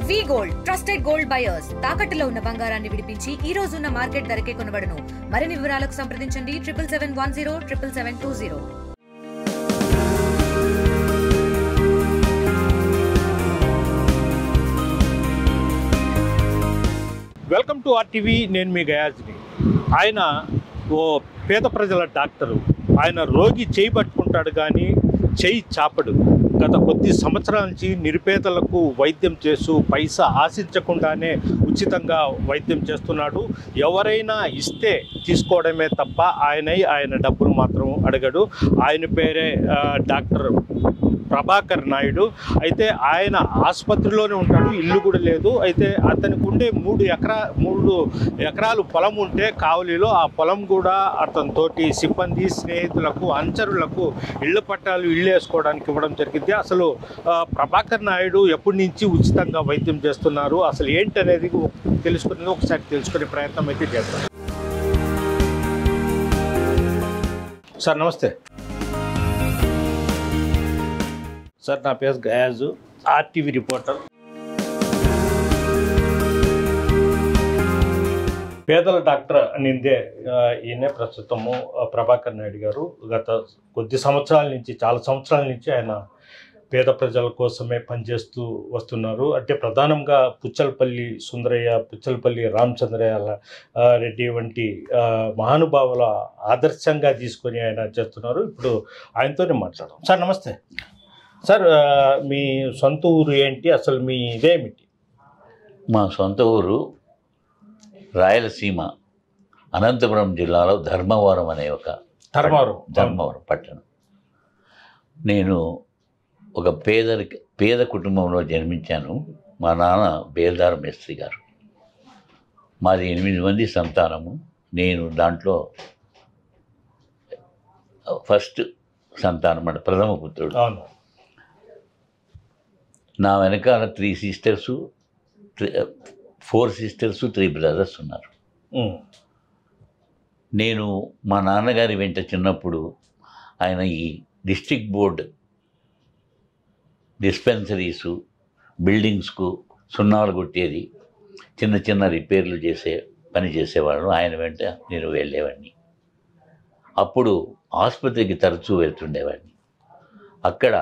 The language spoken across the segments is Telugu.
వి గోల్డ్ ట్రస్టెడ్ గోల్డ్ బయర్స్ తాకట్టులో ఉన్న బంగారాన్ని విడిపించి ఈ రోజు ఉన్న మార్కెట్ ధరకే కొనబడును. మరిన్ని వివరాలకు సంప్రదించండి 7710 వెల్కమ్ టు ఆర్టీవీ. నేను మీ గయాజ్ని. ఆయన ఓ పేద ప్రజల డాక్టరు. ఆయన రోగి చేయి పట్టుకుంటాడు కానీ చేయి చాపడు. గత కొద్ది సంవత్సరాల నుంచి నిరుపేదలకు వైద్యం చేస్తూ పైసా ఆశించకుండానే ఉచితంగా వైద్యం చేస్తున్నాడు. ఎవరైనా ఇస్తే తీసుకోవడమే తప్ప ఆయన డబ్బులు మాత్రం అడగడు. ఆయన పేరే డాక్టర్ ప్రభాకర్ నాయుడు. అయితే ఆయన ఆసుపత్రిలోనే ఉంటాడు, ఇల్లు కూడా లేదు. అయితే అతనికి ఉండే 3 ఎకరాలు పొలం ఉంటే కావలిలో, ఆ పొలం కూడా అతనితోటి సిబ్బంది, స్నేహితులకు, అనుచరులకు ఇళ్ల పట్టాలు ఇల్లు వేసుకోవడానికి ఇవ్వడం జరిగింది. అసలు ప్రభాకర్ నాయుడు ఎప్పటి నుంచి ఉచితంగా వైద్యం చేస్తున్నారు, అసలు ఏంటనేది ఒకసారి తెలుసుకునే ప్రయత్నం అయితే చేస్తాం. సార్ నమస్తే. సార్ నా పేరు గయాజు, ఆర్టీవీ రిపోర్టర్. పేదల డాక్టర్ అనిందే ఈయనే ప్రస్తుతము ప్రభాకర్ నాయుడు గారు. గత చాలా సంవత్సరాల నుంచి ఆయన పేద ప్రజల కోసమే పనిచేస్తూ వస్తున్నారు. అంటే ప్రధానంగా పుచ్చలపల్లి సుందరయ్య, పుచ్చలపల్లి రామచంద్రయ్య రెడ్డి వంటి మహానుభావుల ఆదర్శంగా తీసుకొని ఆయన చేస్తున్నారు. ఇప్పుడు ఆయనతోనే మాట్లాడదాం. సార్ నమస్తే. సార్ మీ సొంత ఊరు ఏంటి, అసలు మీ ఇదేమిటి? మా సొంత ఊరు రాయలసీమ, అనంతపురం జిల్లాలో ధర్మవరం అనే ఒక ధర్మవరం పట్టణం. నేను ఒక పేద కుటుంబంలో జన్మించాను. మా నాన్న బేల్దార్ మేస్త్రి గారు. మాది 8 మంది సంతానము. నేను దాంట్లో ఫస్ట్ సంతానం అంటే ప్రథమ పుత్రుడు. నా వెనకాల 4 సిస్టర్స్ 3 బ్రదర్స్ ఉన్నారు. నేను మా నాన్నగారి వెంట చిన్నప్పుడు ఆయన ఈ డిస్ట్రిక్ట్ బోర్డ్ డిస్పెన్సరీసు, బిల్డింగ్స్కు సున్నాలు కొట్టేది, చిన్న చిన్న రిపేర్లు పని చేసేవాడు. ఆయన వెంట నేను వెళ్ళేవాడిని. అప్పుడు ఆసుపత్రికి తరచూ వెళ్తుండేవాడిని. అక్కడ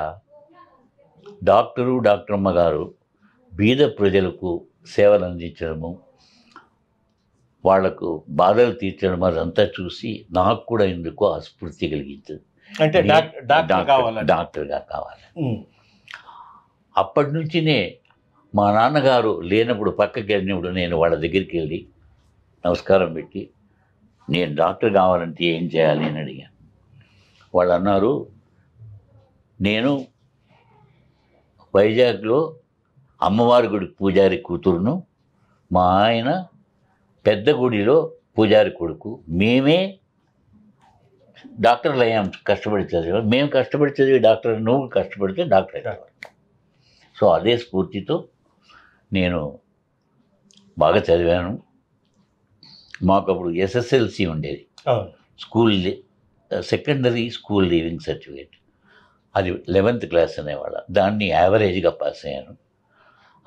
డాక్టరమ్మ గారు బీద ప్రజలకు సేవలు అందించడము, వాళ్లకు బాధలు తీర్చడం, అదంతా చూసి నాకు కూడా ఎందుకో ఆస్ఫూర్తి కలిగింది. అంటే డాక్టర్గా కావాలి. అప్పటి నుంచినే మా నాన్నగారు లేనప్పుడు, పక్కకి వెళ్ళినప్పుడు నేను వాళ్ళ దగ్గరికి వెళ్ళి నమస్కారం పెట్టి, నేను డాక్టర్ కావాలంటే ఏం చేయాలి అని అడిగాను. వాళ్ళు అన్నారు, నేను వైజాగ్లో అమ్మవారి గుడి పూజారి కూతురును, మా ఆయన పెద్ద గుడిలో పూజారి కొడుకు, మేమే డాక్టర్లు అయ్యాం. కష్టపడి చదివా, మేము కష్టపడి చదివి డాక్టర్, నువ్వు కష్టపడితే డాక్టర్ అయ్యావు. సో అదే స్ఫూర్తితో నేను బాగా చదివాను. మాకు అప్పుడు SSLC ఉండేది, సెకండరీ స్కూల్ లీవింగ్ సర్టిఫికేట్. అది 11th క్లాస్ అనేవాళ్ళ. దాన్ని యావరేజ్గా పాస్ అయ్యాను.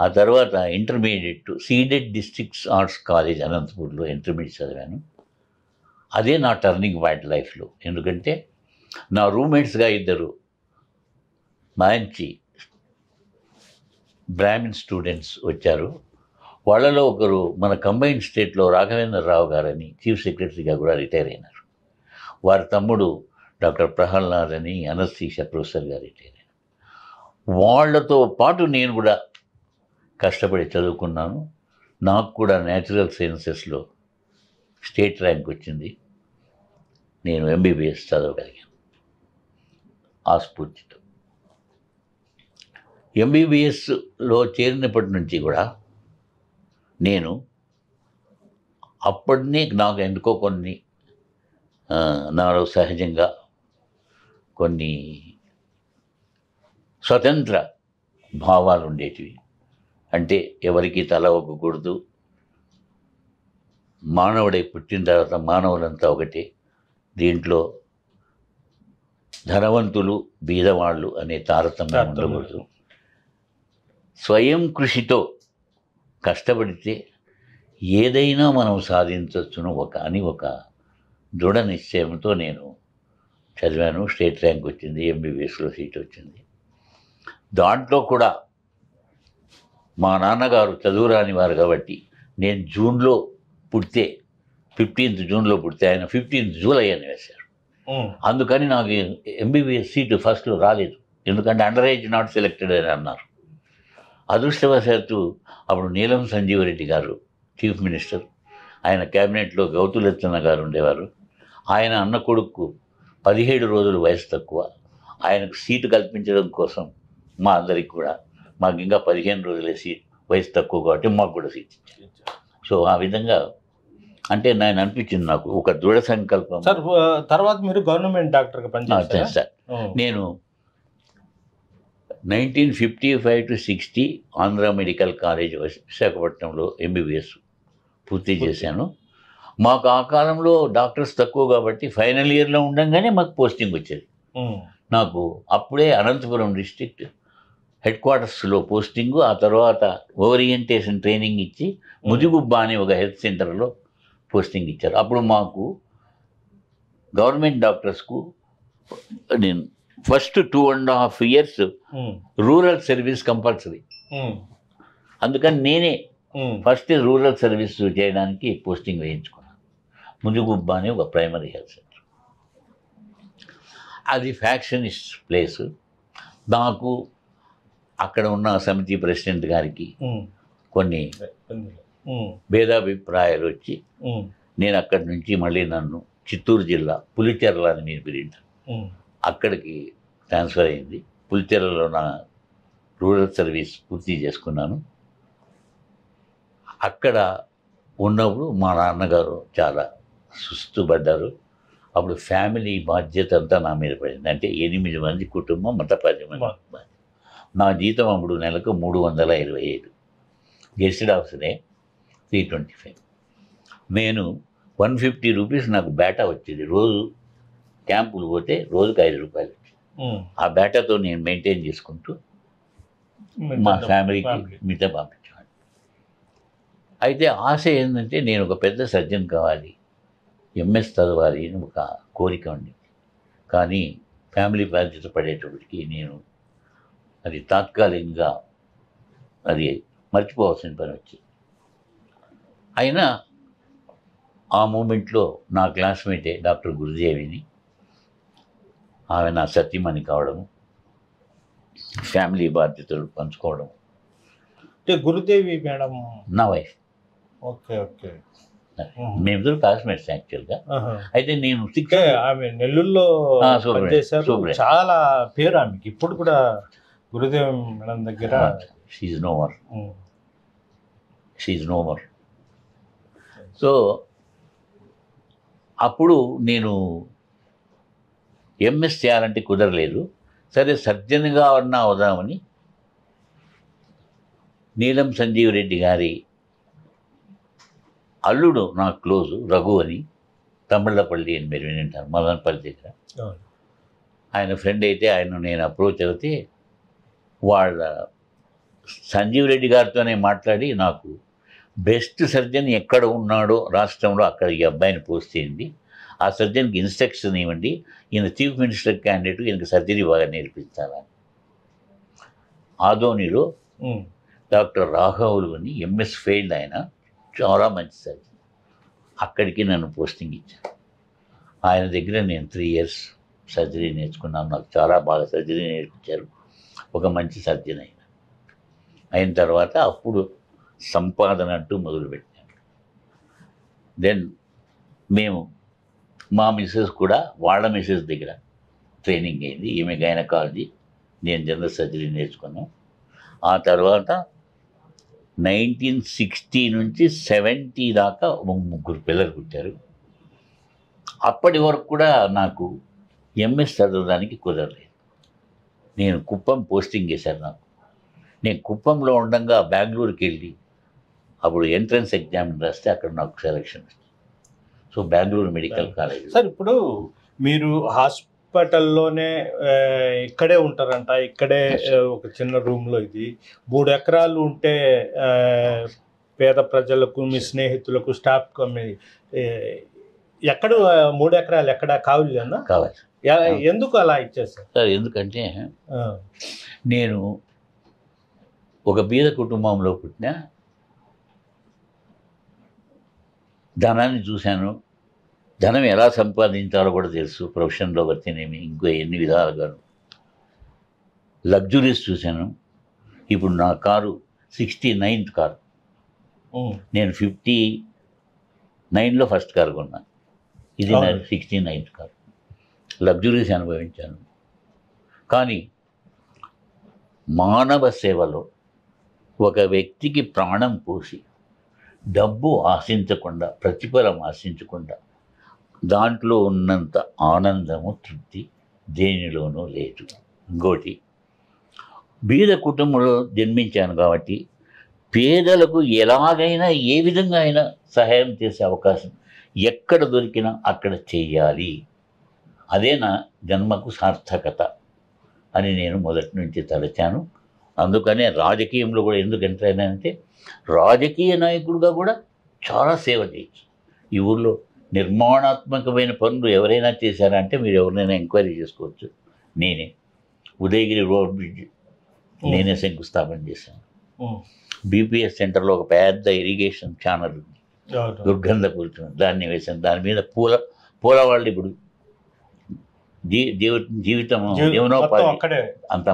ఆ తర్వాత intermediate seeded districts arts college అనంతపూర్లో ఇంటర్మీడియట్ చదివాను. అదే నా టర్నింగ్ పాయింట్ లైఫ్లో. ఎందుకంటే నా రూమ్మేట్స్గా 2 మంచి బ్రాహ్మిన్ స్టూడెంట్స్ వచ్చారు. వాళ్ళలో ఒకరు మన కంబైన్డ్ స్టేట్లో రాఘవేంద్రరావు గారని చీఫ్ సెక్రటరీగా కూడా రిటైర్ అయినారు. వారి తమ్ముడు డాక్టర్ ప్రహ్లాద్ అని అనస్థీషియా ప్రొఫెసర్గా రిటైర్ అయినారు. వాళ్లతో పాటు నేను కూడా కష్టపడి చదువుకున్నాను. నాకు కూడా న్యాచురల్ సైన్సెస్లో స్టేట్ ర్యాంక్ వచ్చింది. నేను MBBS చదవగలిగాను ఆ స్ఫూర్తితో. MBBSలో చేరినప్పటి నుంచి కూడా నేను అప్పటినే నాకు ఎందుకో కొన్ని నాలో సహజంగా కొన్ని స్వతంత్ర భావాలు ఉండేటివి. అంటే ఎవరికి తల ఒగ్గకూడదు, మానవుడై పుట్టిన తర్వాత మానవులంతా ఒకటే, దీంట్లో ధనవంతులు బీదవాళ్ళు అనే తారతమ్యం ఉండకూడదు, స్వయం కృషితో కష్టపడితే ఏదైనా మనం సాధించవచ్చును ఒక దృఢ నిశ్చయంతో నేను చదివాను. స్టేట్ ర్యాంక్ వచ్చింది, ఎంబీబీఎస్లో సీట్ వచ్చింది. దాంట్లో కూడా మా నాన్నగారు చదువురాని వారు కాబట్టి నేను జూన్లో పుడితే 15th జూన్లో పుడితే ఆయన 15th జూలై అని వేశారు. అందుకని నాకు ఎంబీబీఎస్ సీటు ఫస్ట్లో రాలేదు, ఎందుకంటే అండర్ ఏజ్ నాట్ సెలెక్టెడ్ అని అన్నారు. అదృష్టవశాత్తు అప్పుడు నీలం సంజీవరెడ్డి గారు చీఫ్ మినిస్టర్, ఆయన క్యాబినెట్లో గౌతులెత్తన్న గారు ఉండేవారు. ఆయన అన్న కొడుకు 17 రోజులు వయసు తక్కువ, ఆయనకు సీటు కల్పించడం కోసం మా అందరికి కూడా, మాకు ఇంకా 15 రోజులే వయసు తక్కువ కాబట్టి మాకు కూడా సీట్ ఇచ్చారు. సో ఆ విధంగా అంటే నేను అనిపించింది నాకు ఒక దృఢ సంకల్పం. సార్ తర్వాత మీరు గవర్నమెంట్ డాక్టర్గా పనిచేస్తారు సార్. నేను 1955 to 60 ఆంధ్ర మెడికల్ కాలేజ్ విశాఖపట్నంలో ఎంబీబీఎస్ పూర్తి చేశాను. మాకు ఆ కాలంలో డాక్టర్స్ తక్కువ కాబట్టి ఫైనల్ ఇయర్లో ఉండగానే మాకు పోస్టింగ్ వచ్చేది. నాకు అప్పుడే అనంతపురం డిస్ట్రిక్ట్ హెడ్ క్వార్టర్స్లో పోస్టింగు, ఆ తర్వాత ఓరియంటేషన్ ట్రైనింగ్ ఇచ్చి ముదిగుబ్బ అని ఒక హెల్త్ సెంటర్లో పోస్టింగ్ ఇచ్చారు. అప్పుడు మాకు గవర్నమెంట్ డాక్టర్స్కు నేను first 2.5 years rural service compulsory, అందుకని నేనే ఫస్ట్ రూరల్ సర్వీస్ చేయడానికి పోస్టింగ్ వేయించుకున్నాను. ముదిగుబ్బ అని ఒక ప్రైమరీ హెల్త్ సెంటర్. అది ఫ్యాక్షనిస్ట్ ప్లేస్. నాకు అక్కడ ఉన్న సమితి ప్రెసిడెంట్ గారికి కొన్ని భేదాభిప్రాయాలు వచ్చి నేను అక్కడి నుంచి మళ్ళీ నన్ను చిత్తూరు జిల్లా పులిచెర్ల అని నేను పిలిచాను, అక్కడికి ట్రాన్స్ఫర్ అయింది. పులిచెర్లలో నా రూరల్ సర్వీస్ పూర్తి చేసుకున్నాను. అక్కడ ఉన్నప్పుడు మా నాన్నగారు చాలా సుస్తుపడ్డారు. అప్పుడు ఫ్యామిలీ బాధ్యత అంతా నా మీద పడింది. అంటే 8 మంది కుటుంబం, మొత్తం 10 మంది. నా జీతం అప్పుడు నెలకు 325, గెస్టెడ్ హౌస్నే 325. నేను 150 రూపీస్ నాకు బేటా వచ్చేది. రోజు క్యాంపులు పోతే రోజుకి 5 రూపాయలు వచ్చేది. ఆ బేటాతో నేను మెయింటైన్ చేసుకుంటూ మా ఫ్యామిలీకి మిగతా పంపించేవాడిని. అయితే ఆశ ఏంటంటే నేను ఒక పెద్ద సర్జన్ కావాలి, ఎంఎస్ చదవాలి అని ఒక కోరిక ఉండేది. కానీ ఫ్యామిలీ బాధ్యత పడేటప్పటికి నేను అది తాత్కాలికంగా అది మర్చిపోవాల్సిన పని వచ్చింది. అయినా ఆ మూమెంట్లో నా క్లాస్మేటే డాక్టర్ గురుదేవిని, ఆమె నా సత్యమని కావడము, ఫ్యామిలీ బాధ్యతలు పంచుకోవడం. అంటే గురుదేవి మేడం నా వైఫ్. Okay okay. మేమిద్దరు క్లాస్మేట్స్ యాక్చువల్గా. అయితే నేను ఆమె నెల్లూరులో పనిచేశారు. చాలా పేరు ఆమెకి ఇప్పుడు కూడా. గురుదేవి మేడం దగ్గర షీఈ్ నో మోర్. సో అప్పుడు నేను ఎంఎస్ చేయాలంటే కుదరలేదు. సరే సర్జన్గా అన్నా అవుదామని నీలం సంజీవ్ రెడ్డి గారి అల్లుడు నాకు క్లోజు, రఘు అని, తమిళపల్లి అని మీరు వింటారు, మదనపల్లి దగ్గర. ఆయన ఫ్రెండ్ అయితే ఆయన నేను అప్రోచ్ అవుతే వాళ్ళ సంజీవ్ రెడ్డి గారితోనే మాట్లాడి నాకు బెస్ట్ సర్జన్ ఎక్కడ ఉన్నాడో రాష్ట్రంలో అక్కడ ఈ అబ్బాయిని పోస్ట్ చేయండి, ఆ సర్జన్కి ఇన్స్ట్రక్షన్ ఇవ్వండి, ఈయన చీఫ్ మినిస్టర్ క్యాండిడేట్, ఈయనకి సర్జరీ బాగా నేర్పించాలని. ఆదోనిలో డాక్టర్ రాఘవులు అని ఎంఎస్ ఫెయిల్డ్, ఆయన చాలా మంచి సర్జన్. అక్కడికి నన్ను పోస్టింగ్ ఇచ్చాను. ఆయన దగ్గర నేను 3 years సర్జరీ నేర్చుకున్నాను. నాకు చాలా బాగా సర్జరీ నేర్పించారు. ఒక మంచి సర్జన్ అయిన తర్వాత అప్పుడు సంపాదన అంటూ మొదలుపెట్టాను. దెన్ మేము మా మిస్సెస్ కూడా వాళ్ళ మిస్సెస్ దగ్గర ట్రైనింగ్ అయింది. ఈమె గైనకాలజీ, నేను జనరల్ సర్జరీ నేర్చుకున్నాం. ఆ తర్వాత 1960 నుంచి 70 దాకా 3 పిల్లలు పుట్టారు. అప్పటి వరకు కూడా నాకు ఎంఎస్ చదవడానికి కుదరలేదు. నేను కుప్పం పోస్టింగ్ చేశాను. నాకు నేను కుప్పంలో ఉండగా బెంగళూరుకి వెళ్ళి అప్పుడు ఎంట్రన్స్ ఎగ్జామ్ రాస్తే అక్కడ నాకు సెలక్షన్ వచ్చింది. So Bengaluru medical college. Sir ఇప్పుడు మీరు హాస్పిటల్లోనే ఇక్కడే ఉంటారంట, ఇక్కడే ఒక చిన్న రూమ్లో, ఇది 3 ఎకరాలు ఉంటే పేద ప్రజలకు, మీ స్నేహితులకు, స్టాఫ్ ఎక్కడ 3 ఎకరాలు ఎక్కడ కావాలన్నా కావాలి. ఎందుకు అలా ఇచ్చేసారు సార్ ఎందుకంటే నేను ఒక బీద కుటుంబంలో పుట్టిన, ధనాన్ని చూశాను, ధనం ఎలా సంపాదించాలో కూడా తెలుసు, ప్రొఫెషన్లో వర్తినేమి ఇంకో ఎన్ని విధాలుగాను. లగ్జరీస్ చూశాను. ఇప్పుడు నా కారు 69th కారు. నేను 59లో ఫస్ట్ కారు కొన్నాను. ఇది నా 69th కారు. లగ్జరీస్ అనుభవించాను. కానీ మానవ సేవలో ఒక వ్యక్తికి ప్రాణం పోసి డబ్బు ఆశించకుండా, ప్రతిఫలం ఆశించకుండా, దాంట్లో ఉన్నంత ఆనందము, తృప్తి దేనిలోనూ లేదు. ఇంకోటి, బీద కుటుంబంలో జన్మించాను కాబట్టి పేదలకు ఎలాగైనా ఏ విధంగా అయినా సహాయం చేసే అవకాశం ఎక్కడ దొరికినా అక్కడ చెయ్యాలి. అదే నా జన్మకు సార్థకత అని నేను మొదటి నుంచి తలచాను. అందుకనే రాజకీయంలో కూడా ఎందుకు ఎంటర్ అయినానంటే, రాజకీయ నాయకుడిగా కూడా చాలా సేవ చేయొచ్చు. ఈ ఊళ్ళో నిర్మాణాత్మకమైన పనులు ఎవరైనా చేశారంటే మీరు ఎవరినైనా ఎంక్వైరీ చేసుకోవచ్చు. నేనే ఉదయగిరి రోడ్ బ్రిడ్జ్ నేనే శంకుస్థాపన చేశాను. బీపీఎస్ సెంటర్లో ఒక పెద్ద ఇరిగేషన్ ఛానల్ ఉంది, దుర్గంధపూరితం, దాన్ని వేశాను. దాని మీద పూల వాళ్ళు ఇప్పుడు జీవితం అంత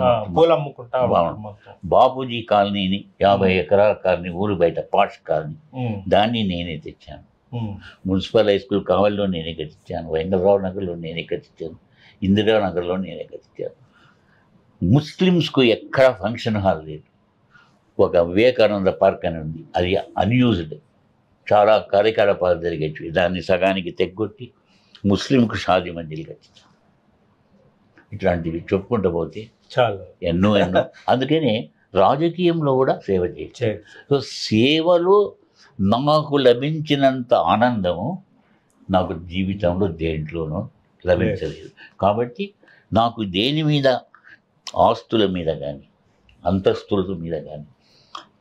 బాపూజీ కాలనీని 50 ఎకరాల కాలనీ, ఊరు బయట పాష్ కాలనీ, దాన్ని నేనే తెచ్చాను. మున్సిపల్ హై స్కూల్ కావలిలో నేనే కట్టించాను. వెంకటరావు నగర్లో నేనే కట్టించాను. ఇందిరానగర్లో నేనే కట్టించాను. ముస్లిమ్స్కు ఎక్కడ ఫంక్షన్ హాల్ లేదు. ఒక వివేకానంద పార్క్ అని ఉంది, అది అన్యూజ్డ్, చాలా కార్యకలాపాలు జరిగేవి. దాన్ని సగానికి తెగ్గొట్టి ముస్లింకు షాదీ మందిలు కట్టించాను. ఇట్లాంటివి చెప్పుకుంటూ పోతే చాలా ఎన్నో. అందుకనే రాజకీయంలో కూడా సేవ చేయొచ్చు. సో సేవలో నాకు లభించినంత ఆనందము నాకు జీవితంలో దేంట్లోనూ లభించలేదు. కాబట్టి నాకు దేని మీద, ఆస్తుల మీద కానీ, అంతస్తుల మీద కానీ,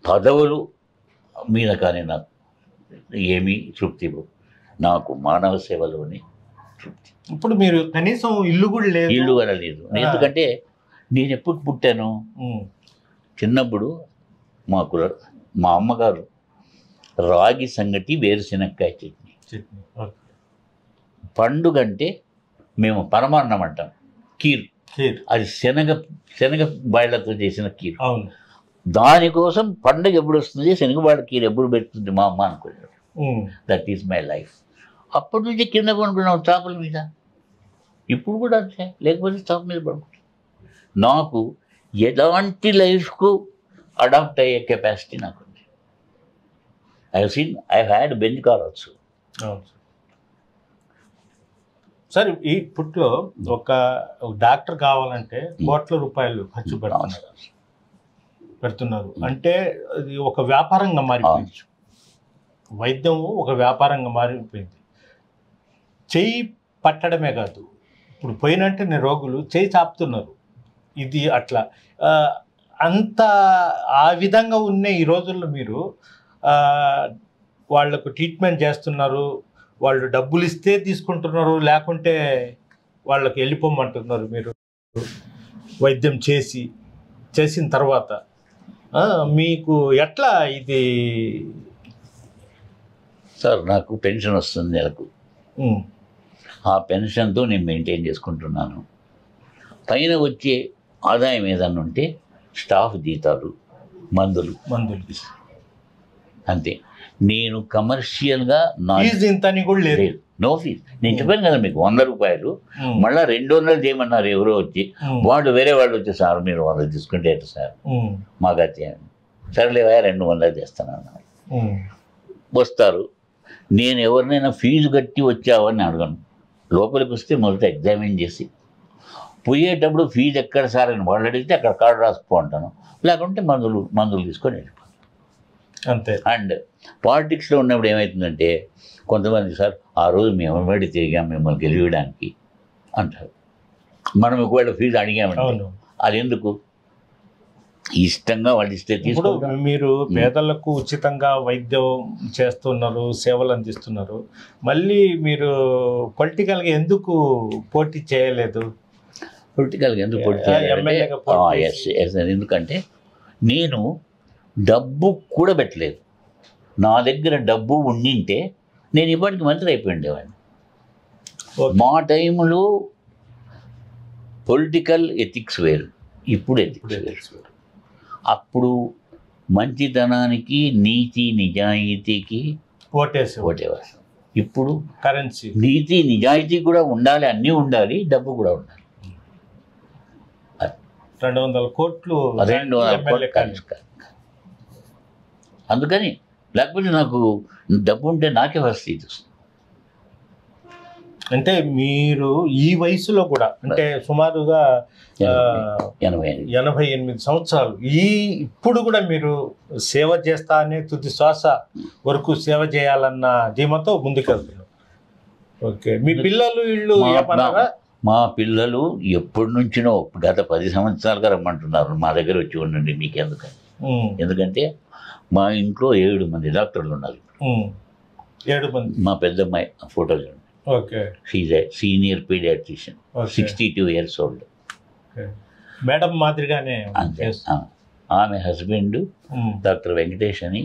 పదవులు మీద కానీ నాకు ఏమీ తృప్తి. నాకు మానవ సేవలోనే తృప్తి. ఇప్పుడు మీరు కనీసం ఇల్లు కూడా లేదు? ఇల్లు కూడా లేదు. ఎందుకంటే నేను ఎప్పుడు పుట్టాను, చిన్నప్పుడు మా అమ్మగారు రాగి సంగటి, వేరుశెనక్కాయ చట్నీ. పండుగ అంటే మేము పరమాన్నం అంటాం, కీర్. అది శనగ బాయిలతో చేసిన కీర్. దానికోసం పండుగ ఎప్పుడు వస్తుంది, శనగబాళ్ళ కీర్ ఎప్పుడు పెడుతుంది మా అమ్మ అనుకున్నాడు. That is my life. అప్పటి నుంచి కింద పడుకున్నాం చాపల మీద. ఇప్పుడు కూడా అంతే, లేకపోతే చాప మీద పడుకుంటాం. నాకు ఎలాంటి లైఫ్కు అడాప్ట్ అయ్యే కెపాసిటీ నాకు ఉంది. I had Benz car also. Sir, ఈ ఇప్పట్లో ఒక డాక్టర్ కావాలంటే కోట్ల రూపాయలు ఖర్చు పెడుతున్నారు. అంటే అది ఒక వ్యాపారంగా మారిపోయింది. వైద్యం ఒక వ్యాపారంగా మారిపోయింది. చెయ్యి పట్టడమే కాదు, ఇప్పుడు పోయినట్టే రోగులు చెయ్యి చాపుతున్నారు. ఇది అట్లా అంత ఆ విధంగా ఉన్న ఈ రోజుల్లో మీరు వాళ్లకు ట్రీట్మెంట్ చేస్తున్నారు. వాళ్ళు డబ్బులు ఇస్తే తీసుకుంటున్నారు, లేకుంటే వాళ్ళకి వెళ్ళిపోమంటున్నారు. మీరు వైద్యం చేసిన తర్వాత మీకు ఎట్లా ఇది? సార్, నాకు పెన్షన్ వస్తుంది నెలకు. ఆ పెన్షన్తో నేను మెయింటైన్ చేసుకుంటున్నాను. పైన వచ్చే ఆదాయం ఏదన్నా ఉంటే స్టాఫ్ జీతాలు, మందులు అంతే. నేను కమర్షియల్గా నో ఫీజ్. నేను చెప్పాను కదా మీకు, 100 రూపాయలు మళ్ళీ 200 చేయమన్నారు ఎవరో వచ్చి. వేరే వాళ్ళు వచ్చి, సార్ మీరు 100 తీసుకుంటే ఎట్లా సార్, మాకు అది సరేలేవా 200 చేస్తాను వస్తారు. నేను ఎవరినైనా ఫీజు కట్టి వచ్చావని అడగను. లోపలికి వస్తే మొదట ఎగ్జామిన్ చేసి, పోయేటప్పుడు ఫీజు ఎక్కడ సార్ అని వాళ్ళు అడిగితే అక్కడ కార్డు రాసిపో అంటాను, లేకుంటే మందులు తీసుకొని వెళ్ళిపోతాను అంతే. అండ్ పాలిటిక్స్లో ఉన్నప్పుడు ఏమవుతుందంటే, కొంతమంది సార్ ఆ రోజు మేము ఎవరి తిరిగాం మిమ్మల్ని గెలియడానికి అంటారు. మనం ఒకవేళ ఫీజు అడిగామంటే అది ఎందుకు? ఇష్టంగా వాళ్ళు ఇస్తే ఇప్పుడు తీసుకుంటాం. మీరు పేదలకు ఉచితంగా వైద్యం చేస్తున్నారు, సేవలు అందిస్తున్నారు. మళ్ళీ మీరు పొలిటికల్గా ఎందుకు పోటీ చేయలేదు? పొలిటికల్గా ఎందుకు పోటీ ఎమ్మెల్యేగా పోటీ చేయాలంటే ఎందుకంటే నేను డబ్బు కూడా పెట్టలేదు. నా దగ్గర డబ్బు ఉండింటే నేను ఇప్పటికి మంత్రి అయిపోయి ఉండేవాడిని. ఓకే. మా టైంలో పొలిటికల్ ఎథిక్స్ వేరు, ఇప్పుడు ఎథిక్స్ వేరు. అప్పుడు మంచితనానికి, నీతి నిజాయితీకి ఓటేవారు. ఇప్పుడు కరెన్సీ, నీతి నిజాయితీ కూడా ఉండాలి, అన్నీ ఉండాలి, డబ్బు కూడా ఉండాలి. 200 కోట్లు 200 ఎమ్మెల్యే కోట్లు కాదు. అందుకని లేకపోతే నాకు డబ్బు ఉంటే నాకే వస్తుంది. అంటే మీరు ఈ వయసులో కూడా అంటే సుమారుగా 88 సంవత్సరాలు ఇప్పుడు కూడా మీరు సేవ చేస్తా అనే తుది శ్వాస వరకు సేవ చేయాలన్న ధీమతో ముందుకెళ్తున్నారు. ఓకే. మీ పిల్లలు ఇళ్ళు ఏమన్నారా? మా పిల్లలు ఎప్పటి నుంచినో గత 10 సంవత్సరాలుగా రమ్మంటున్నారు, మా దగ్గర వచ్చి ఉండండి మీకు ఎందుకని. ఎందుకంటే మా ఇంట్లో 7 మంది డాక్టర్లు ఉన్నారు. 7 మంది. మా పెద్దమ్మాయి ఫోటో చూడండి. Okay. She's a senior paediatrician, 62 years old. Madam మాదిరిగానే అంతే. ఆమె హస్బెండ్ డాక్టర్ వెంకటేష్ అని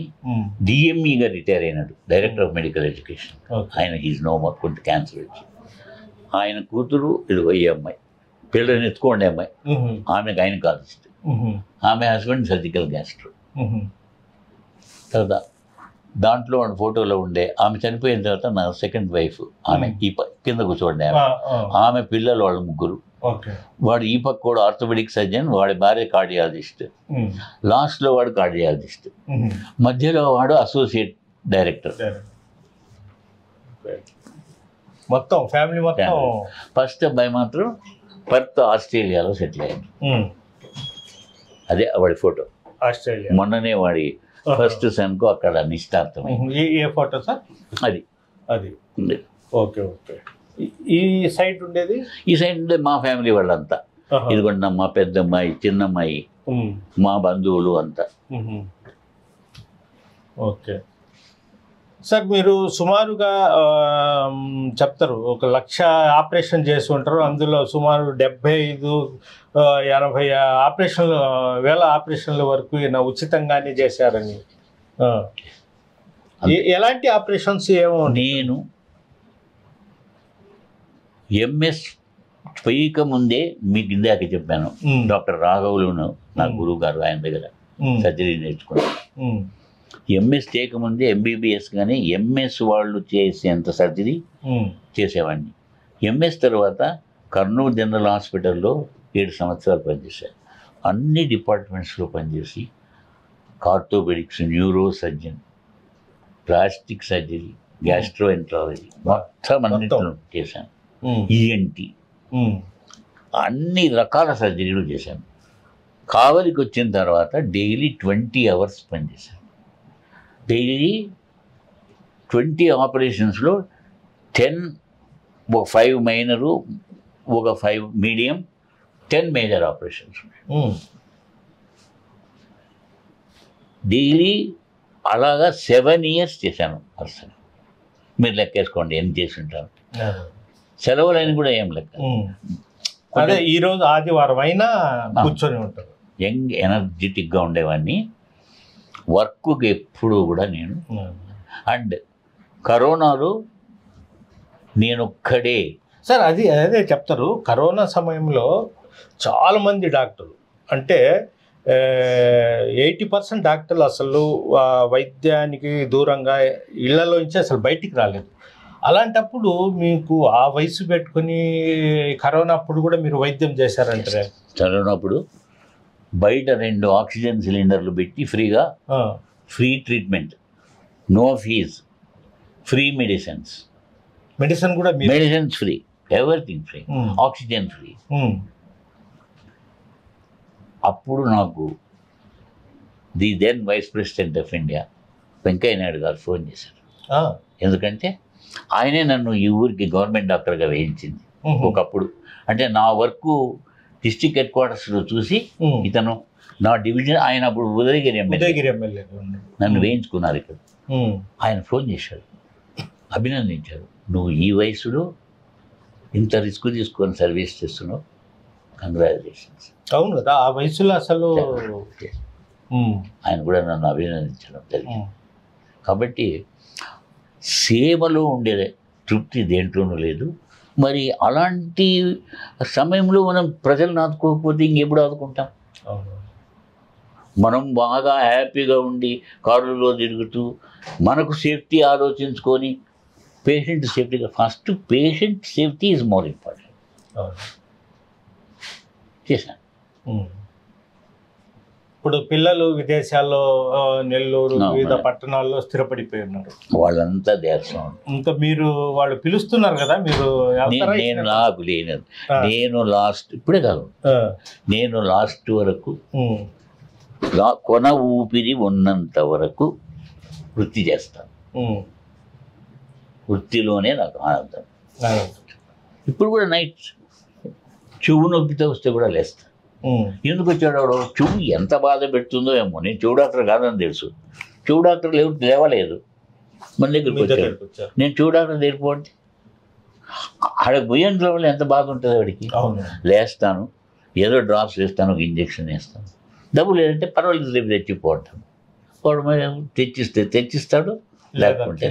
డిఎంఈగా రిటైర్ అయినాడు, డైరెక్టర్ ఆఫ్ మెడికల్ ఎడ్యుకేషన్. ఆయన హీజ్ నో మోర్, కొంచెం క్యాన్సర్ వచ్చి. ఆయన కూతురు ఇదిగో ఈ అమ్మాయి, పిల్లల్ని ఎత్తుకోండి అమ్మాయి, ఆమెకు ఆయన కాదు. ఆమె హస్బెండ్ సర్జికల్ గ్యాస్ట్రో. తర్వాత దాంట్లో ఫోటోలో ఉండే ఆమె చనిపోయిన తర్వాత నా సెకండ్ వైఫ్, ఆమె ఈ కింద కూర్చోండి. ఆమె పిల్లలు వాళ్ళు 3. వాడు ఈ పక్క కూడా ఆర్థోపెడిక్ సర్జన్, వాడి భార్య కార్డియాలజిస్ట్, లాస్ట్లో వాడు కార్డియాలజిస్ట్, మధ్యలో వాడు అసోసియేట్ డైరెక్టర్. మొత్తం ఫ్యామిలీ మొత్తం. ఫస్ట్ అబ్బాయి మాత్రం పర్త్ ఆస్ట్రేలియాలో సెటిల్ అయ్యాడు. అదే వాడి ఫోటో. ఆస్ట్రేలియా. మొన్ననే వాడి ఫస్ట్ సన్కు అక్కడ నిశ్చితార్థమైంది. ఏ ఫోటో సార్? అది అది. ఓకే. ఓకే. ఈ సైడ్ ఉండేది, ఈ సైడ్ ఉండే మా ఫ్యామిలీ వాళ్ళంతా. ఇదిగోండి మా పెద్దమ్మాయి, చిన్నమ్మాయి, మా బంధువులు అంతా. Okay sir. మీరు సుమారుగా చెప్తారు 1 లక్ష ఆపరేషన్ చేసి ఉంటారు, అందులో సుమారు 75-80 ఆపరేషన్లు, 1000 ఆపరేషన్ల వరకు ఈయన ఉచితంగానే చేశారని. ఎలాంటి ఆపరేషన్స్ ఏమో? నేను ఎంఎస్ పోయక ముందే మీకు ఇందాక చెప్పాను, డాక్టర్ రాఘవులును నా గురువు గారు, ఆయన దగ్గర సర్జరీ నేర్చుకున్నాను. ఎంఎస్ చేయకముందే ఎంబీబీఎస్ కానీ ఎంఎస్ వాళ్ళు చేసేంత సర్జరీ చేసేవాడిని. ఎంఎస్ తర్వాత కర్నూలు జనరల్ హాస్పిటల్లో 7 సంవత్సరాలు పనిచేశాను. అన్ని డిపార్ట్మెంట్స్లో పనిచేసి orthopaedics, neuro surgeon, plastic surgery, gastroenterology మొత్తం అన్నింటిలో చేశాను. ఈఎన్టీ, అన్ని రకాల సర్జరీలు చేశాను. కావలికి వచ్చిన తర్వాత డైలీ 20 hours పనిచేశాను. Daily 20 ఆపరేషన్స్లో 5 minor, 5 medium, 10 major operations. Daily అలాగా 7 years చేశాను పర్సన్. మీరు లెక్కేసుకోండి ఎన్ని చేసి ఉంటాను. సెలవులని కూడా ఏం లెక్క. అదే ఈరోజు ఆదివారం అయినా కూర్చొని ఉంటారు. యంగ్ ఎనర్జెటిక్గా ఉండేవాడిని. వర్క్కి ఎప్పుడూ కూడా నేను. అండ్ కరోనాలో నేను ఒక్కడే సార్. అదే చెప్తారు, కరోనా సమయంలో చాలామంది డాక్టర్లు అంటే 80% డాక్టర్లు అసలు వైద్యానికి దూరంగా ఇళ్లలోంచి అసలు బయటికి రాలేదు. అలాంటప్పుడు మీకు ఆ వయసు పెట్టుకుని కరోనా అప్పుడు కూడా మీరు వైద్యం చేశారంటారే? కరోనా అప్పుడు బయట 2 ఆక్సిజన్ సిలిండర్లు పెట్టి ఫ్రీగా, free treatment, no fees, free medicines. Medicine కూడా medicines free, everything free, oxygen free. అప్పుడు నాకు the then vice president of India Venkaiah Naidu garu phone చేశారు. ఎందుకంటే ఆయనే నన్ను ఈ ఊరికి గవర్నమెంట్ డాక్టర్గా వేయించింది ఒకప్పుడు. అంటే నా వర్క్ డిస్ట్రిక్ట్ హెడ్ క్వార్టర్స్లో చూసి ఇతను నా డివిజన్ ఆయన అప్పుడు ఉదయగిరి ఎమ్మెల్యే నన్ను వేయించుకున్నారు ఇక్కడ. ఆయన ఫోన్ చేశాడు, అభినందించారు, నువ్వు ఈ వయసులో ఇంత రిస్క్ తీసుకొని సర్వీస్ చేస్తున్నావు, కంగ్రాచులేషన్స్. అవును కదా, ఆ వయసులో అసలు ఆయన కూడా నన్ను అభినందించడం జరిగింది. కాబట్టి సేవలో ఉండే తృప్తి దేంట్లోనూ లేదు. మరి అలాంటి సమయంలో మనం ప్రజలను ఆదుకోకపోతే ఇంకెప్పుడు ఆదుకుంటాం? మనం బాగా హ్యాపీగా ఉండి కారులో తిరుగుతూ మనకు సేఫ్టీ ఆలోచించుకొని పేషెంట్ సేఫ్టీగా, first patient safety is more important చేశాను. ఇప్పుడు పిల్లలు విదేశాల్లో, నెల్లూరు, వివిధ పట్టణాల్లో స్థిరపడిపోయి ఉన్నారు. వాళ్ళంతా దేశం. ఇంకా మీరు వాళ్ళు పిలుస్తున్నారు కదా, మీరు నేను నాకు లేనది. నేను లాస్ట్ ఇప్పుడే కాదు, నేను లాస్ట్ వరకు కొన ఊపిరి ఉన్నంత వరకు వృత్తి చేస్తాను. వృత్తిలోనే నాకు ఆనందం. ఇప్పుడు కూడా నైట్ చెవు నొప్పితో వస్తే కూడా లేస్తాను. ఎందుకు వచ్చాడు చెవు ఎంత బాధ పెడుతుందో ఏమో. నేను చెవు డాక్టర్ కాదని తెలుసు, చెవు డాక్టర్ లేవలేదు, మన దగ్గరికి వచ్చాడు. నేను చెవు డాక్టర్ దగ్గరికి ఆడకి పోయేందులో ఎంత బాధ ఉంటుంది వాడికి. లేస్తాను, ఏదో డ్రాప్స్ వేస్తాను, ఒక ఇంజక్షన్ వేస్తాను, డబ్బు లేదంటే పర్వాలేదు రేపు తెచ్చిపోతాను. వాడు తెచ్చిస్తాడు, లేకుంటే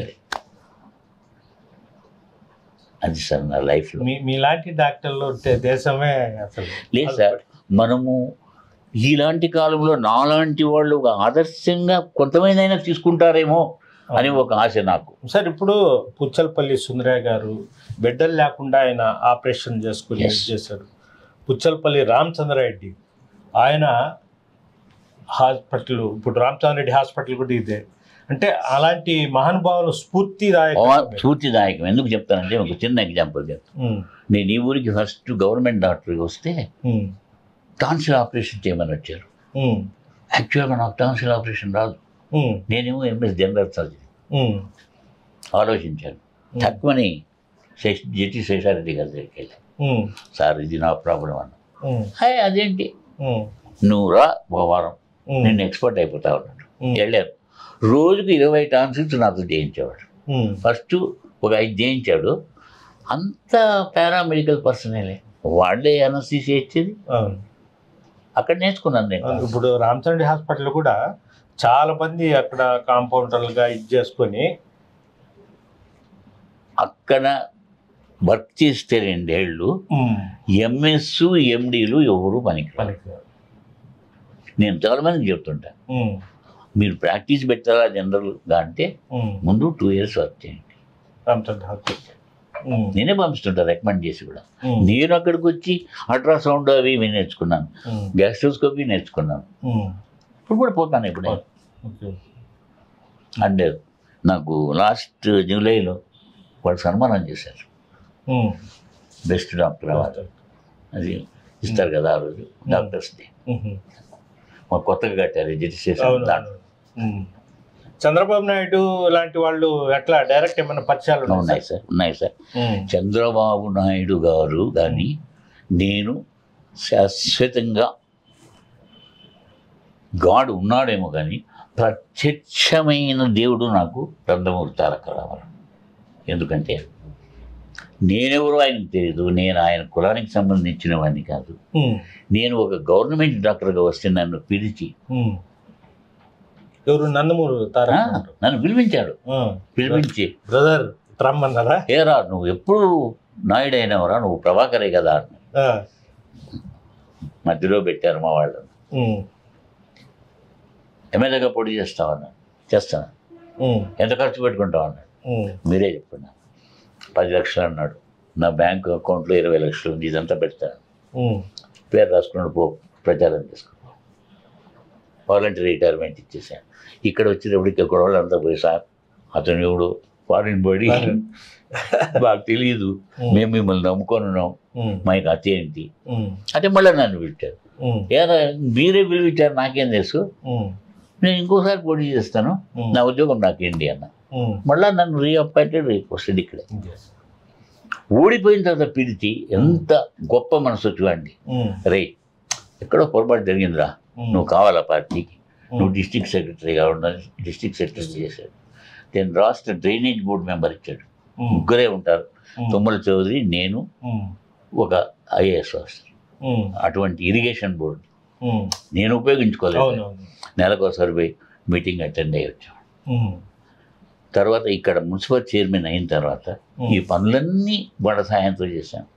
అది సార్ నా లైఫ్లో. మీలాంటి డాక్టర్లు ఉంటే దేశమే అసలు లేదు సార్. మనము ఇలాంటి కాలంలో నాలాంటి వాళ్ళు ఒక ఆదర్శంగా కొంతమంది తీసుకుంటారేమో అని ఒక ఆశ నాకు. సార్ ఇప్పుడు పుచ్చలపల్లి సుందరయ్య గారు బిడ్డలు లేకుండా ఆయన ఆపరేషన్ చేసుకుని చేశారు. పుచ్చలపల్లి రామచంద్రారెడ్డి ఆయన హాస్పిటల్, ఇప్పుడు రామచంద్రారెడ్డి హాస్పిటల్ కూడా ఇదే. అంటే అలాంటి మహానుభావులు స్ఫూర్తిదాయకం. ఎందుకు చెప్తానంటే ఒక చిన్న ఎగ్జాంపుల్ చెప్తాను. నేను ఈ ఊరికి ఫస్ట్ గవర్నమెంట్ డాక్టర్కి వస్తే టాన్సిల్ ఆపరేషన్ చేయమని వచ్చారు. యాక్చువల్గా నాకు టాన్సిల్ ఆపరేషన్ రాదు, నేనేమో ఎంఎస్ జనరల్ సర్జరీ. ఆలోచించాను, తక్కువని జటి శేషారెడ్డి గారి దగ్గరికి వెళ్ళాను. సార్ ఇది నా ప్రాబ్లం అన్నా. అదేంటి నువ్వు రా ఒక వారం, నేను ఎక్స్పర్ట్ అయిపోతా ఉన్నాడు. వెళ్ళాను, రోజుకు 20 టాన్సిల్స్ నాతో చేయించేవాడు. ఫస్ట్ ఒక 5 చేయించాడు. అంత పారామెడికల్ పర్సనలే, వాళ్ళే అనస్థీసియా ఇచ్చేది. అక్కడ నేర్చుకున్నాను నేను. ఇప్పుడు రామచంద్ర హాస్పిటల్ కూడా చాలా మంది అక్కడ కాంపౌండర్లుగా ఇది చేసుకొని అక్కడ వర్క్ చేస్తే 2 ఏళ్ళు ఎంఎస్ ఎండీలు ఎవరు పనికిరారు. నేను చాలా మందికి చెప్తుంటా, మీరు ప్రాక్టీస్ పెట్టారా జనరల్గా అంటే ముందు 2 ఇయర్స్ వర్క్ చేయండి. నేనే పంపిస్తుంటా రికమెండ్ చేసి కూడా. నేను అక్కడికి వచ్చి అల్ట్రాసౌండ్ అవి నేర్చుకున్నాను, గ్యాస్ట్రోస్కోపీ నేర్చుకున్నాను. ఇప్పుడు కూడా పోతాను ఇప్పుడే. అండ్ నాకు లాస్ట్ జూలైలో వాళ్ళు సన్మానం చేశారు, బెస్ట్ డాక్టర్ అవార్డు. అది ఇస్తారు కదా ఆ రోజు, డాక్టర్స్ డే. మాకు కొత్తగా కట్టారు రిజిస్ట్రేషన్. చంద్రబాబు నాయుడు లాంటి వాళ్ళు ఎట్లా డైరెక్ట్ ఏమైనా పరిచయాలు ఉన్నాయి సార్? ఉన్నాయి సార్. చంద్రబాబు నాయుడు గారు కానీ నేను శాశ్వతంగా గాడ్ ఉన్నాడేమో కానీ ప్రత్యక్షమైన దేవుడు నాకు నందమూరి తారక రామారావు. ఎందుకంటే నేనెవరో ఆయనకు తెలియదు, నేను ఆయన కులానికి సంబంధించిన వాడిని కాదు. నేను ఒక గవర్నమెంట్ డాక్టర్గా వస్తే నన్ను పిలిచి, ఎవరు నందమూరి తారక నన్ను పిలిపించాడు. పిలిపించి బ్రదర్ రమ్మన్నారా? ఏరా నువ్వు ఎప్పుడు నాయుడు అయినవరా, నువ్వు ప్రభాకరే కదా అని మధ్యలో పెట్టారు మా వాళ్ళు. ఎమ్మెల్యేగా పోటీ చేస్తామన్నా, చేస్తాను. ఎంత ఖర్చు పెట్టుకుంటావు అన్నాడు. మీరే చెప్పండి. 10 లక్షలు అన్నాడు. నా బ్యాంకు అకౌంట్లో 20 లక్షలు ఉంది, ఇదంతా పెడతాను. పేరు రాసుకున్నాడు, పో ప్రచారం చేసుకో. వాలంటరీ రిటైర్మెంట్ ఇచ్చేసాను. ఇక్కడ వచ్చేటప్పటికి గొడవలు అంతా పోయి, సార్ అతను ఎవడు ఫారిన్ బాడీ మాకు తెలియదు, మేము మిమ్మల్ని నమ్ముకొని ఉన్నాం, మాకు అతి ఏంటి అంటే మళ్ళీ నన్ను పిలిచారు. ఏరా మీరే పిలిపించారు, నాకేం తెలుసు, నేను ఇంకోసారి పోటీ చేస్తాను, నా ఉద్యోగం నాకేంటి అన్న. మళ్ళీ నన్ను రీఅపాయింటెడ్ వస్తుంది. ఇక్కడ ఓడిపోయిన తర్వాత పిలిచి ఎంత గొప్ప మనసు చూడండి, రే ఎక్కడో పొరపాటు జరిగిందిరా, నువ్వు కావాలా పార్టీకి, నువ్వు డిస్ట్రిక్ట్ సెక్రటరీగా ఉండాలి. డిస్ట్రిక్ట్ సెక్రటరీ చేశాడు. దెన్ రాష్ట్ర డ్రైనేజ్ బోర్డు మెంబర్ ఇచ్చాడు. ముగ్గురే ఉంటారు, తుమ్మల చౌదరి, నేను, ఒక ఐఏఎస్ ఆఫీసర్. అటువంటి ఇరిగేషన్ బోర్డు నేను ఉపయోగించుకోలేదు. నెలకోసారి పోయి మీటింగ్ అటెండ్ అయ్యి వచ్చాను. తర్వాత ఇక్కడ మున్సిపల్ చైర్మన్ అయిన తర్వాత ఈ పనులన్నీ వాళ్ళ సాయంతో చేశాను.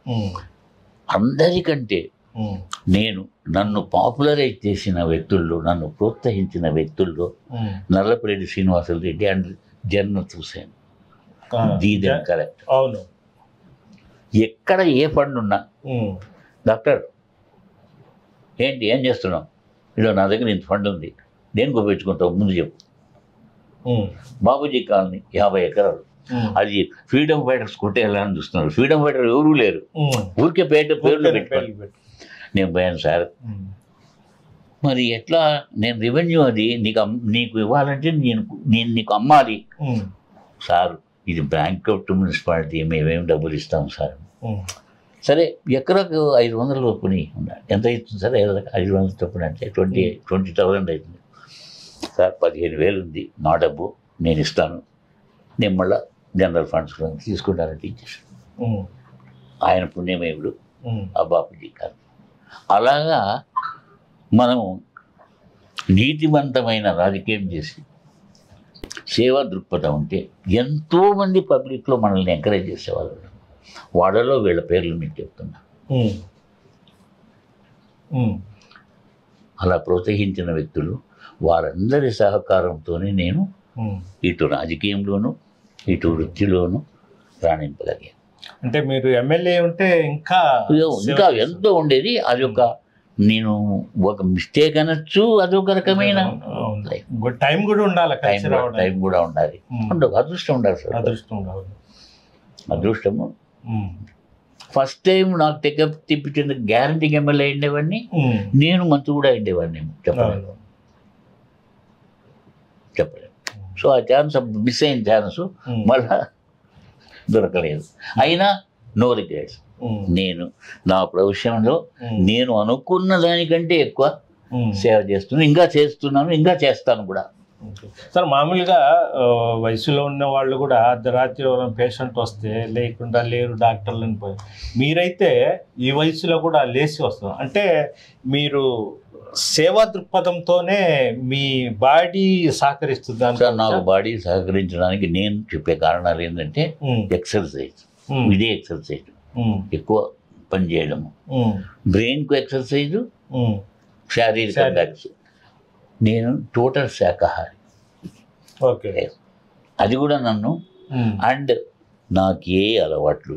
అందరికంటే నన్ను పాపులరైజ్ చేసిన వ్యక్తుల్లో, నన్ను ప్రోత్సహించిన వ్యక్తుల్లో నల్లపరెడ్డి శ్రీనివాసులు రెడ్డి అండ్ జన్నత్ హుసేన్. దీదన్ కరెక్ట్. అవును. ఎక్కడ ఏ ఫండ్ ఉన్నా, డాక్టర్ ఏంటి ఏం చేస్తున్నావు, ఇలా నా దగ్గర ఇంత ఫండ్ ఉంది, దేనికి ఉపయోగించుకుంటావు ముందు చెప్పు. బాబుజీ కాలనీ 50 ఎకరాలు, అది ఫ్రీడమ్ ఫైటర్స్ కొట్టేయాలని చూస్తున్నారు. ఫ్రీడమ్ ఫైటర్ ఎవరూ లేరు, ఊరికే పేర్లు పెట్టుకోవాలి. నేను పోయాను, సార్ మరి ఎట్లా, నేను రెవెన్యూ అది నీకు ఇవ్వాలంటే నేను నీకు అమ్మాలి. సార్ ఇది బ్యాంక్ మున్సిపాలిటీ, మేమేం డబ్బులు ఇస్తాం సార్. సరే ఎకరాకు 500 చొప్పున ఉండాలి. ఎంత అవుతుంది సార్? 500 చొప్పున అంటే 20,000 అవుతుంది సార్. 15,000 ఉంది నా డబ్బు, నేను ఇస్తాను, నేను మళ్ళీ జనరల్ ఫండ్స్ తీసుకుంటానంటే ఇచ్చేసాను. ఆయన పుణ్యమేవుడు ఆ బాపూజీ కాదు. అలాగా మనము నీతివంతమైన రాజకీయం చేసి సేవా దృక్పథం ఉంటే ఎంతోమంది పబ్లిక్లో మనల్ని ఎంకరేజ్ చేసేవాళ్ళు. వాళ్ళలో వీళ్ళ పేర్లు మీకు చెప్తున్నా. అలా ప్రోత్సహించిన వ్యక్తులు, వారందరి సహకారంతోనే నేను ఇటు రాజకీయంలోనూ ఇటు వృత్తిలోనూ రాణింపగలిగాను. అంటే మీరు ఎమ్మెల్యే ఉంటే ఇంకా ఎంతో ఉండేది. అది నేను ఒక మిస్టేక్ అనొచ్చు, అదొక రకమైన టైం కూడా ఉండాలి, టైం కూడా ఉండాలి, అదృష్టం ఉండాలి సార్. అదృష్టము. ఫస్ట్ టైం నాకు తిప్పించిన గ్యారంటీకి ఎమ్మెల్యే అయ్యేవాడిని, నేను మంత్రి కూడా అయ్యేవాడిని, చెప్పలేదు. సో ఆ ఛాన్స్ మిస్ అయిన ఛాన్స్ మళ్ళా దొరకలేదు. అయినా నో రిగ్రెట్స్. నేను నా ప్రొఫెషన్లో నేను అనుకున్న దానికంటే ఎక్కువ సేవ చేస్తున్నాను, ఇంకా చేస్తున్నాను, ఇంకా చేస్తాను కూడా. సార్ మామూలుగా వయసులో ఉన్న వాళ్ళు కూడా అర్ధరాత్రి పేషెంట్ వస్తే లేకుండా లేరు డాక్టర్లను పోయి, మీరైతే ఈ వయసులో కూడా లేచి వస్తాం అంటే మీరు సేవా దృక్పథంతోనే మీ బాడీ సహకరిస్తుంది. సార్ నాకు బాడీ సహకరించడానికి నేను చెప్పే కారణాలు ఏంటంటే ఎక్సర్సైజ్, ఇదే ఎక్సర్సైజ్, ఎక్కువ పని చేయడము, బ్రెయిన్కు ఎక్సర్సైజు, శారీరక బ్యాగ్స్. నేను టోటల్ శాకాహారి. ఓకే. అది కూడా నన్ను, అండ్ నాకే అలవాట్లు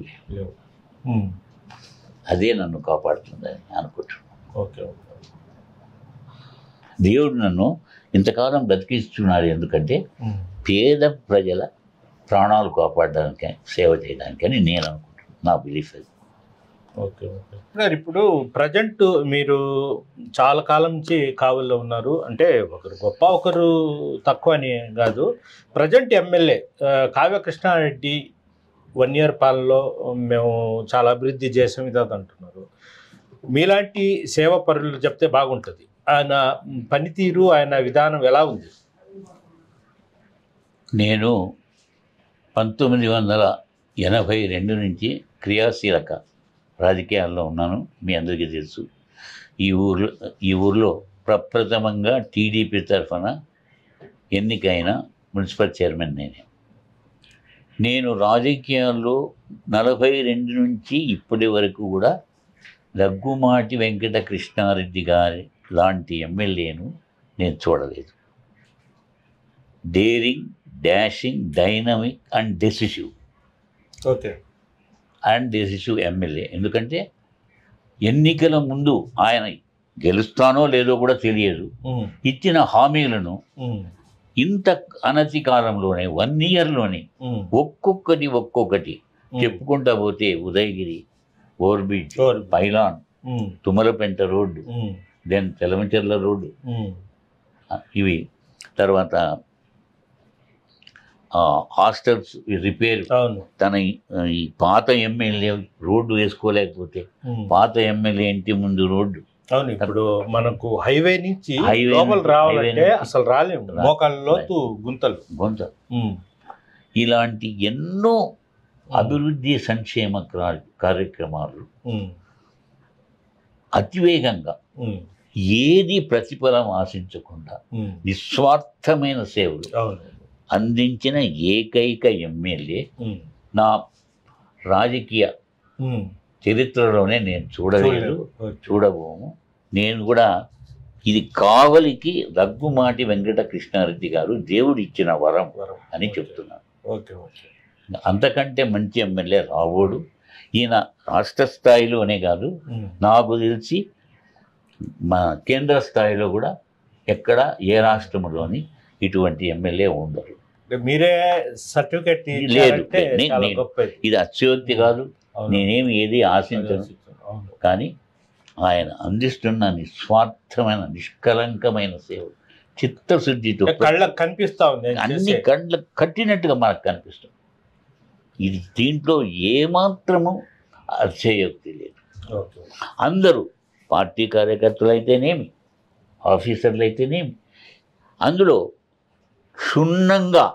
అదే నన్ను కాపాడుతుందని అనుకుంటున్నాను. ఓకే. దేవుడు నన్ను ఇంతకాలం బ్రతికిస్తున్నాడు ఎందుకంటే పేద ప్రజల ప్రాణాలు కాపాడడానికి, సేవ చేయడానికి అని నేను అనుకుంటున్నాను. నా బిలీఫ్ అది. ఓకే. ఓకే సార్, ఇప్పుడు ప్రజెంట్ మీరు చాలా కాలం నుంచి కావల్లో ఉన్నారు. అంటే ఒకరు గొప్ప ఒకరు తక్కువ అని కాదు. Present MLA Kavya Krishna Reddy 1 year పాలనలో మేము చాలా అభివృద్ధి చేసాం ఇది అంటున్నారు. మీలాంటి సేవా పరులు చెప్తే బాగుంటుంది. ఆయన పనితీరు, ఆయన విధానం ఎలా ఉంది? నేను 1982 నుంచి క్రియాశీలక రాజకీయాల్లో ఉన్నాను. మీ అందరికీ తెలుసు. ఈ ఊర్లో ప్రప్రథమంగా టీడీపీ తరఫున ఎన్నికైన మున్సిపల్ చైర్మన్ నేను రాజకీయాల్లో 42 నుంచి ఇప్పటి వరకు కూడా దగ్గుమాటి వెంకట కృష్ణారెడ్డి గారి లాంటి ఎమ్మెల్యేను నేను చూడలేదు. Daring, dashing, dynamic and decisive. Okay. And decisive MLA. ఎందుకంటే ఎన్నికల ముందు ఆయన గెలుస్తానో లేదో కూడా తెలియదు. ఇచ్చిన హామీలను ఇంత అనతి కాలంలోనే 1 yearలోనే ఒక్కొక్కటి చెప్పుకుంటా పోతే Udayagiri, overbridge, pylon, Tummalapenta road, then Telamacherla road, ఇవి తర్వాత హాస్టల్స్ రిపేర్. తన ఈ పాత ఎమ్మెల్యే రోడ్డు వేసుకోలేకపోతే పాత ఎమ్మెల్యే ఇంటి ముందు రోడ్డు అవును, ఇప్పుడు మనకు హైవే నుంచి Highway లోపల నుంచి, రావాలంటే highway నుంచి అసలు రాలేము, మోకాళ్ళ లోతు గుంతలు. ఇలాంటి ఎన్నో అభివృద్ధి సంక్షేమ కార్యక్రమాలు అతివేగంగా ఏది ప్రతిఫలం ఆశించకుండా నిస్వార్థమైన సేవలు అందించిన ఏకైక ఎమ్మెల్యే నా రాజకీయ చరిత్రలోనే నేను చూడలేదు, చూడబోము. నేను కూడా ఇది కావలికి రఘుమాటి వెంకట కృష్ణారెడ్డి గారు దేవుడు ఇచ్చిన వరం అని చెప్తున్నాను. అంతకంటే మంచి ఎమ్మెల్యే రావోడు. ఈయన రాష్ట్ర స్థాయిలోనే కాదు, నాకు తెలిసి మా కేంద్ర స్థాయిలో కూడా ఎక్కడ ఏ రాష్ట్రంలోని ఇటువంటి ఎమ్మెల్యే ఉండరు. మీరే సర్టిఫికెట్ లేదు, ఇది అత్యోక్తి కాదు, నేనేమి ఏది ఆశించను. కానీ ఆయన అందిస్తున్న నిస్వార్థమైన నిష్కలంకమైన సేవ చిత్తశుద్ధితో కళ్ళకు కనిపిస్తా ఉంది, అన్ని కళ్ళకు కట్టినట్టుగా మనకు కనిపిస్తుంది. ఇది దీంట్లో ఏమాత్రము అతిశయోక్తి లేదు. అందరూ పార్టీ కార్యకర్తలు అయితేనేమి, ఆఫీసర్లు అయితేనేమి, అందులో క్షుణ్ణంగా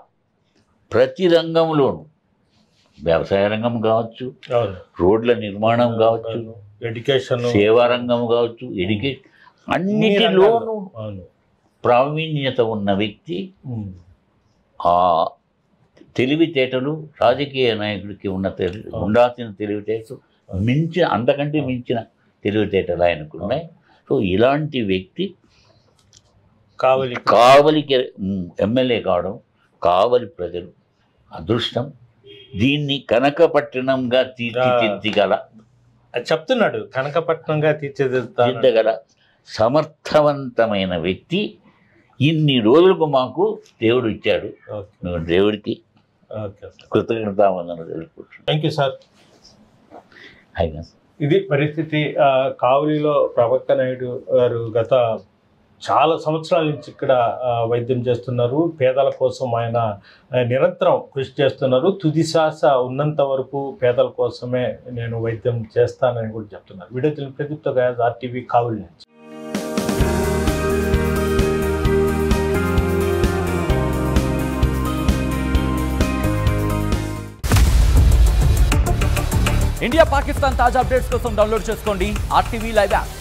ప్రతి రంగంలోనూ, వ్యవసాయ రంగం కావచ్చు, రోడ్ల నిర్మాణం కావచ్చు, ఎడ్యుకేషన్, సేవా రంగం కావచ్చు, ఎడ్యుకేషన్, అన్నిటిలోనూ ప్రావీణ్యత ఉన్న వ్యక్తి. ఆ తెలివితేటలు రాజకీయ నాయకుడికి ఉండాల్సిన తెలివితేటలు మించిన, అంతకంటే మించిన తెలివితేటలు ఆయనకు ఉన్నాయి. సో ఇలాంటి వ్యక్తి కావలికి ఎమ్మెల్యే కావడం కావలి ప్రజలు అదృష్టం. దీన్ని కనకపట్టణంగా తీర్చిదిద్దగల చెప్తున్నాడు, కనకపట్నంగా తీర్చిదిద్దగల సమర్థవంతమైన వ్యక్తి ఇన్ని రోజులకు మాకు దేవుడు ఇచ్చాడు. మేము దేవుడికి కృతజ్ఞతావందనలు తెలుపుకుంటున్నాం. Thank you sir. ఇది పరిస్థితి. కావలిలో ప్రభాకర్ నాయుడు గారు గత చాలా సంవత్సరాల నుంచి ఇక్కడ వైద్యం చేస్తున్నారు. పేదల కోసం ఆయన నిరంతరం కృషి చేస్తున్నారు. తుది శ్వాస ఉన్నంత వరకు పేదల కోసమే నేను వైద్యం చేస్తానని కూడా చెప్తున్నారు. వీడియో తెలియని ప్రదీప్తో గయాజ్, RTV కావలి నుంచి. ఇండియా పాకిస్తాన్ తాజా అప్డేట్స్ కోసం డౌన్లోడ్ చేసుకోండి RTV లైవ్ యాప్.